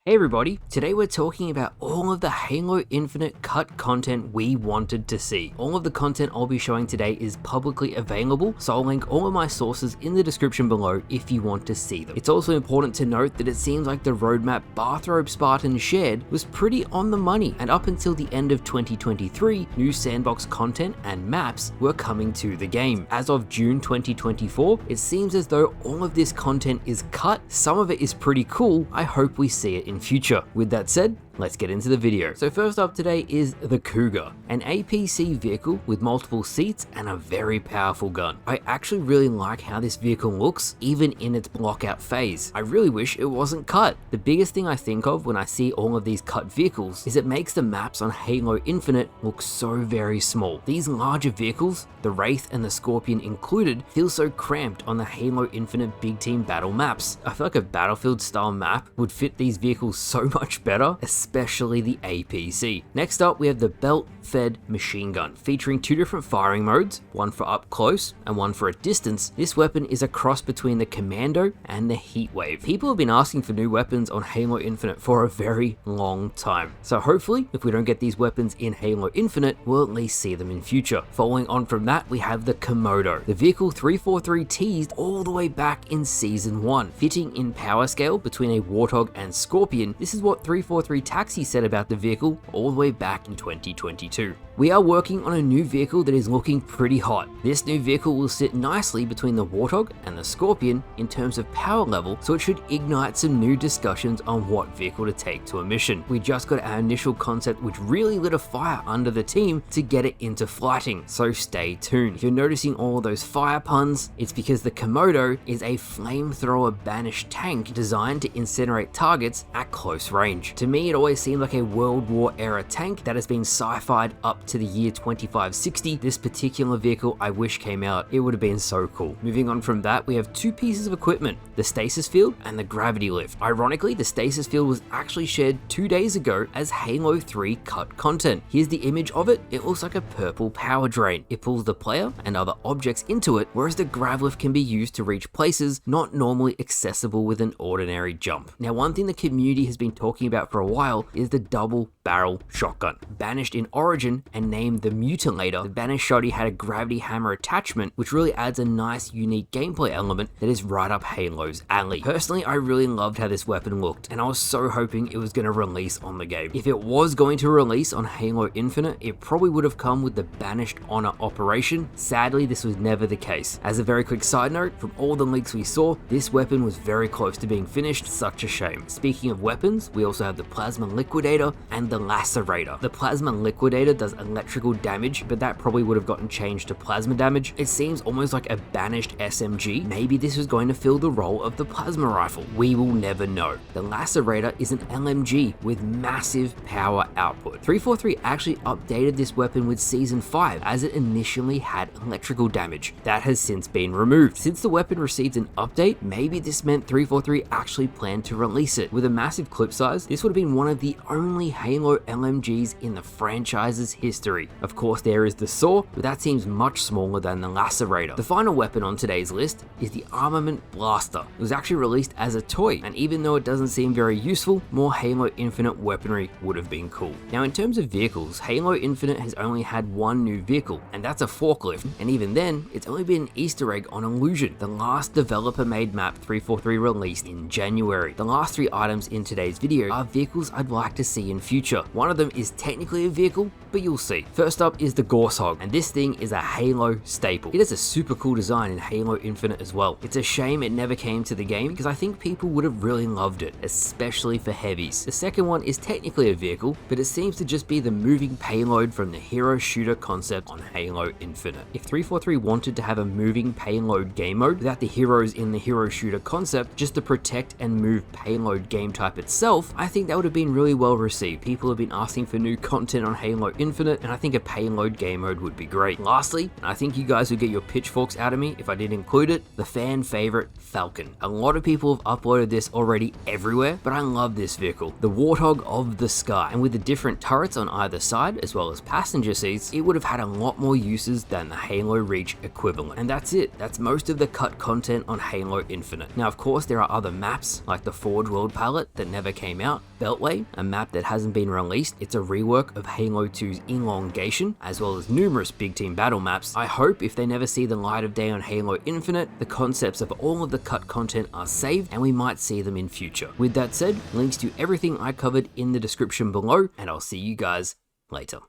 Hey everybody, today we're talking about all of the Halo Infinite cut content we wanted to see. All of the content I'll be showing today is publicly available, so I'll link all of my sources in the description below if you want to see them. It's also important to note that it seems like the roadmap Bathrobe Spartan shared was pretty on the money, and up until the end of 2023, new sandbox content and maps were coming to the game. As of June 2024, it seems as though all of this content is cut. Some of it is pretty cool. I hope we see it in future. With that said, let's get into the video. So first up today is the Cougar, an APC vehicle with multiple seats and a very powerful gun. I actually really like how this vehicle looks, even in its blockout phase. I really wish it wasn't cut. The biggest thing I think of when I see all of these cut vehicles is it makes the maps on Halo Infinite look so very small. These larger vehicles, the Wraith and the Scorpion included, feel so cramped on the Halo Infinite big team battle maps. I feel like a Battlefield style map would fit these vehicles so much better, especially the APC. Next up, we have the belt-fed machine gun, featuring two different firing modes, one for up close and one for a distance. This weapon is a cross between the Commando and the Heatwave. People have been asking for new weapons on Halo Infinite for a very long time, so hopefully, if we don't get these weapons in Halo Infinite, we'll at least see them in future. Following on from that, we have the Komodo, the vehicle 343 teased all the way back in Season 1. Fitting in power scale between a Warthog and Scorpion, this is what 343 Taxi said about the vehicle all the way back in 2022. We are working on a new vehicle that is looking pretty hot. This new vehicle will sit nicely between the Warthog and the Scorpion in terms of power level, so it should ignite some new discussions on what vehicle to take to a mission. We just got our initial concept which really lit a fire under the team to get it into flighting, so stay tuned. If you're noticing all of those fire puns, it's because the Komodo is a flamethrower banished tank designed to incinerate targets at close range. To me, it always seemed like a World War era tank that has been sci-fi'd up to the year 2560. This particular vehicle I wish came out. It would have been so cool. Moving on from that, we have two pieces of equipment, the Stasis field and the gravity lift. Ironically, the Stasis field was actually shared 2 days ago as Halo 3 cut content. Here's the image of it. It looks like a purple power drain. It pulls the player and other objects into it, whereas the grav lift can be used to reach places not normally accessible with an ordinary jump. Now, one thing the community has been talking about for a while is the double barrel shotgun. Banished in Origin and named the Mutilator, the banished shotty had a gravity hammer attachment, which really adds a nice unique gameplay element that is right up Halo's alley. Personally, I really loved how this weapon looked, and I was so hoping it was going to release on the game. If it was going to release on Halo Infinite, it probably would have come with the Banished Honor operation. Sadly, this was never the case. As a very quick side note, from all the leaks we saw, this weapon was very close to being finished. Such a shame. Speaking of weapons, we also have the Plasma Liquidator and the Lacerator. The Plasma Liquidator does electrical damage, but that probably would have gotten changed to plasma damage. It seems almost like a banished SMG. Maybe this was going to fill the role of the plasma rifle. We will never know. The Lacerator is an LMG with massive power output. 343 actually updated this weapon with Season 5 as it initially had electrical damage. That has since been removed. Since the weapon received an update, maybe this meant 343 actually planned to release it. With a massive clip size, this would have been one of the only Halo LMGs in the franchise's history. Of course, there is the Saw, but that seems much smaller than the Lacerator. The final weapon on today's list is the Armament Blaster. It was actually released as a toy, and even though it doesn't seem very useful, more Halo Infinite weaponry would have been cool. Now, in terms of vehicles, Halo Infinite has only had one new vehicle, and that's a forklift, and even then, it's only been an Easter egg on Illusion, the last developer-made map 343 released in January. The last three items in today's video are vehicles I'd like to see in future. One of them is technically a vehicle, but you'll see. First up is the Gorsehog, and this thing is a Halo staple. It has a super cool design in Halo Infinite as well. It's a shame it never came to the game because I think people would have really loved it, especially for heavies. The second one is technically a vehicle, but it seems to just be the moving payload from the hero shooter concept on Halo Infinite. If 343 wanted to have a moving payload game mode without the heroes in the hero shooter concept, just to protect and move payload game type itself, I think that would have been been really well received. People have been asking for new content on Halo Infinite, and I think a payload game mode would be great. Lastly, and I think you guys would get your pitchforks out of me if I didn't include it, the fan favorite Falcon. A lot of people have uploaded this already everywhere, but I love this vehicle. The Warthog of the sky, and with the different turrets on either side, as well as passenger seats, it would have had a lot more uses than the Halo Reach equivalent. And that's it. That's most of the cut content on Halo Infinite. Now, of course, there are other maps, like the Forge World palette that never came out, Beltway, a map that hasn't been released. It's a rework of Halo 2's Elongation, as well as numerous big team battle maps. I hope if they never see the light of day on Halo Infinite, the concepts of all of the cut content are saved and we might see them in future. With that said, links to everything I covered in the description below, and I'll see you guys later.